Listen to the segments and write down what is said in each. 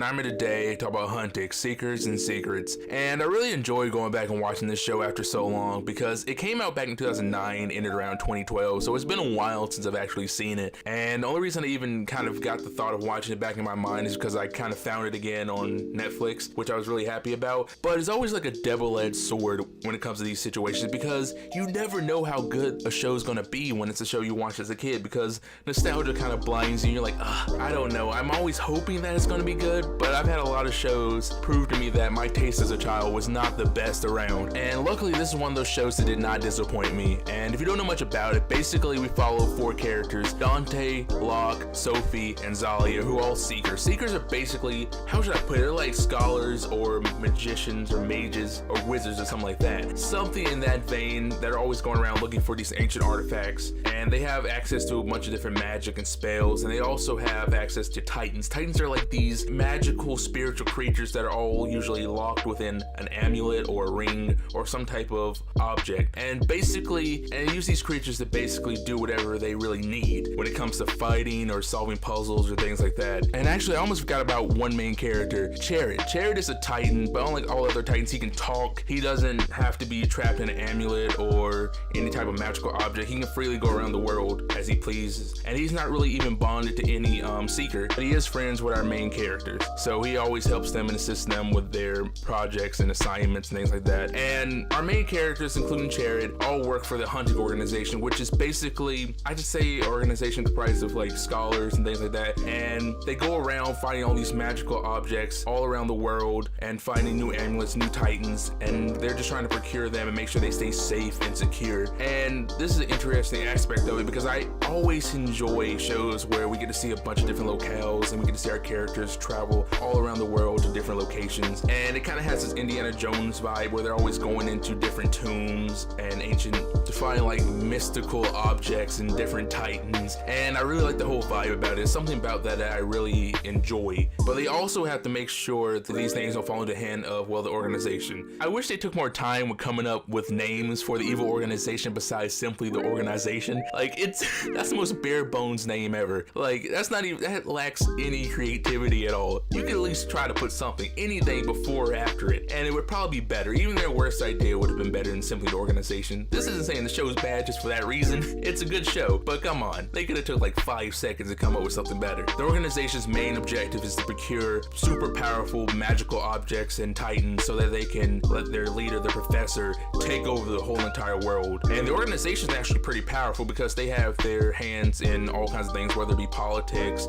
I'm here today to talk about Huntik Secrets and Seekers, and I really enjoyed going back and watching this show after so long because it came out back in 2009, ended around 2012, so it's been a while since I've actually seen it. And the only reason I even kind of got the thought of watching it back in my mind is because I kind of found it again on Netflix, which I was really happy about. But it's always like a double-edged sword when it comes to these situations because you never know how good a show's gonna be when it's a show you watched as a kid, because nostalgia kind of blinds you and you're like, I don't know, I'm always hoping that it's gonna be good, but I've had a lot of shows prove to me that my taste as a child was not the best around. And luckily this is one of those shows that did not disappoint me. And if you don't know much about it, basically we follow 4 characters: Dante, Locke, Sophie, and Zalia, who are all seekers. Seekers are basically, how should I put it, they're like scholars or magicians or mages or wizards or something like that. Something in that vein that are always going around looking for these ancient artifacts. And they have access to a bunch of different magic and spells, and they also have access to titans. Titans are like these magical spiritual creatures that are all usually locked within an amulet or a ring or some type of object. And basically, and use these creatures to basically do whatever they really need when it comes to fighting or solving puzzles or things like that. And actually, I almost forgot about one main character, Chariot. Chariot is a titan, but unlike all other titans, he can talk. He doesn't have to be trapped in an amulet or any type of magical object. He can freely go around the world as he pleases. And he's not really even bonded to any seeker, but he is friends with our main characters. So he always helps them and assists them with their projects and assignments and things like that. And our main characters, including Chariot, all work for the Huntik organization, which is basically, I just say, organization comprised of like scholars and things like that. And they go around finding all these magical objects all around the world and finding new amulets, new titans, and they're just trying to procure them and make sure they stay safe and secure. And this is an interesting aspect of it because I always enjoy shows where we get to see a bunch of different locales and we get to see our characters travel all around the world to different locations. And it kind of has this Indiana Jones vibe where they're always going into different tombs and ancient to find like mystical objects and different titans. And I really like the whole vibe about it. It's something about that I really enjoy. But they also have to make sure that these things don't fall into the hand of, well, the organization. I wish they took more time with coming up with names for the evil organization besides simply the organization. Like, that's the most bare bones name ever. Like, that lacks any creativity at all. You could at least try to put something, anything before or after it, and it would probably be better. Even their worst idea would have been better than simply the organization. This isn't saying the show's bad just for that reason. It's a good show, but come on. They could have took like 5 seconds to come up with something better. The organization's main objective is to procure super powerful magical objects and titans so that they can let their leader, the professor, take over the whole entire world. And the organization is actually pretty powerful because they have their hands in all kinds of things, whether it be politics,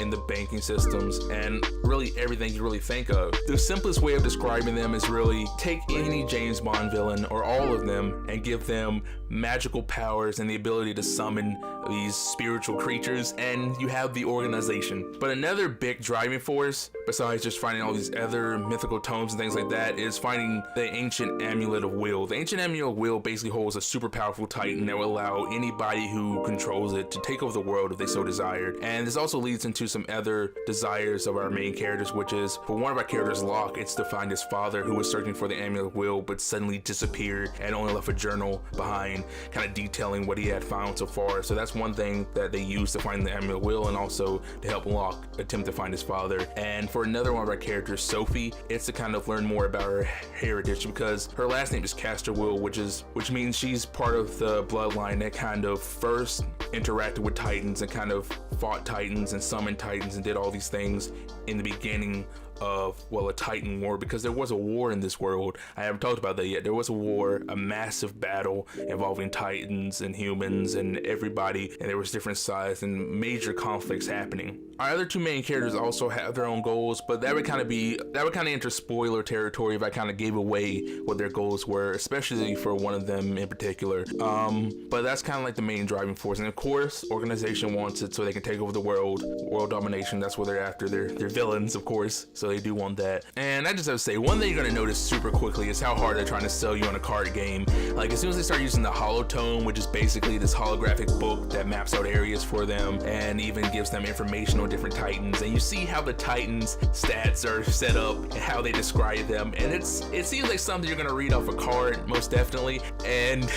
in the banking systems, and really everything you really think of. The simplest way of describing them is really take any James Bond villain or all of them and give them magical powers and the ability to summon these spiritual creatures, and you have the organization. But another big driving force, besides just finding all these other mythical tomes and things like that, is finding the ancient amulet of will. The ancient amulet of will basically holds a super powerful titan that will allow anybody who controls it to take over the world if they so desired. And this also leads into some other desires of our main characters, which is, for one of our characters, Locke, it's to find his father who was searching for the amulet of will but suddenly disappeared and only left a journal behind kind of detailing what he had found so far. So that's one thing that they use to find the amulet of will, and also to help Locke attempt to find his father. And for another one of our characters, Sophie, it's to kind of learn more about her heritage because her last name is Will, which means she's part of the bloodline that kind of first interacted with titans and kind of fought titans and summoned titans and did all these things in the beginning of, well, a titan war, because there was a war in this world. I haven't talked about that yet. There was a war, a massive battle involving titans and humans and everybody, and there was different sides and major conflicts happening. Our other 2 main characters also have their own goals, but that would kind of enter spoiler territory if I kind of gave away what their goals were, especially for one of them in particular. But that's kind of like the main driving force. And of course, organization wants it so they can take over the world domination. That's what they're after. They're villains, of course, so they do want that. And I just have to say, one thing you're gonna notice super quickly is how hard they're trying to sell you on a card game. Like, as soon as they start using the holotome, which is basically this holographic book that maps out areas for them and even gives them information on different titans, and you see how the titans stats are set up and how they describe them, and it seems like something you're gonna read off a card, most definitely. And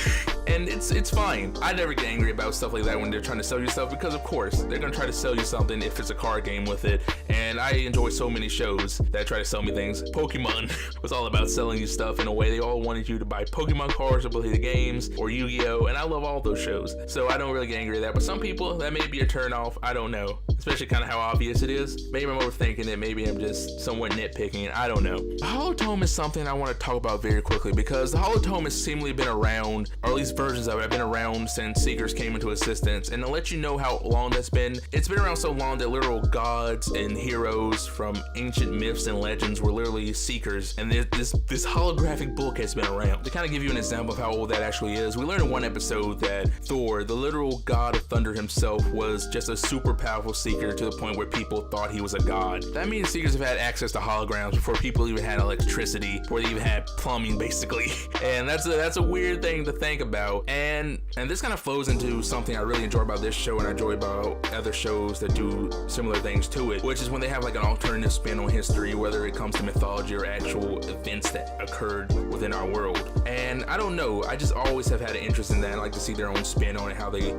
it's fine. I never get angry about stuff like that when they're trying to sell you stuff, because of course they're gonna try to sell you something if it's a card game with it. And I enjoy so many shows shows that try to sell me things. Pokemon was all about selling you stuff in a way. They all wanted you to buy Pokemon cards or play the games, or Yu-Gi-Oh, and I love all those shows, so I don't really get angry at that. But some people, that may be a turn off. I don't know, especially kind of how obvious it is. Maybe I'm overthinking it. Maybe I'm just somewhat nitpicking. I don't know. The holotome is something I want to talk about very quickly, because the holotome has seemingly been around, or at least versions of it have been around since Seekers came into existence. And to let you know how long that's been, it's been around so long that literal gods and heroes from ancient myths and legends were literally Seekers. And this holographic book has been around. To kind of give you an example of how old that actually is, we learned in one episode that Thor, the literal god of thunder himself, was just a super powerful Seeker to the point where people thought he was a god. That means Seekers have had access to holograms before people even had electricity, before they even had plumbing, basically. And that's a weird thing to think about. And this kind of flows into something I really enjoy about this show, and I enjoy about other shows that do similar things to it, which is when they have like an alternative spin on history, whether it comes to mythology or actual events that occurred within our world. And I don't know, I just always have had an interest in that. I like to see their own spin on it, how they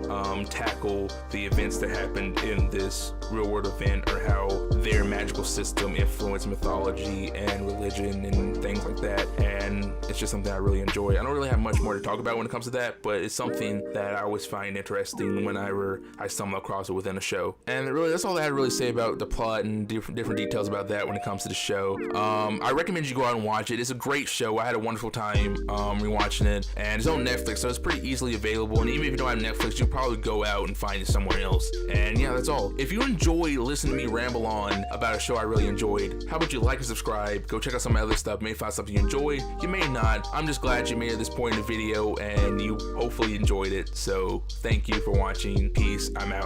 tackle the events that happened in this real world event, or how their magical system influenced mythology and religion and things like that. And it's just something I really enjoy. I don't really have much more to talk about when it comes to that, but it's something that I always find interesting whenever I stumble across it within a show. And really, that's all I had to really say about the plot and different details about that when it comes to the show. I recommend you go out and watch it. It's a great show. I had a wonderful time rewatching it, and it's on Netflix, so it's pretty easily available. And even if you don't have Netflix, you'll probably go out and find it somewhere else. And yeah, that's all. If you enjoy listening to me ramble on about a show I really enjoyed, how about you like and subscribe? Go check out some of my other stuff. You may find something you enjoy, you may not. I'm just glad you made it this point in the video and you hopefully enjoyed it. So thank you for watching. Peace. I'm out.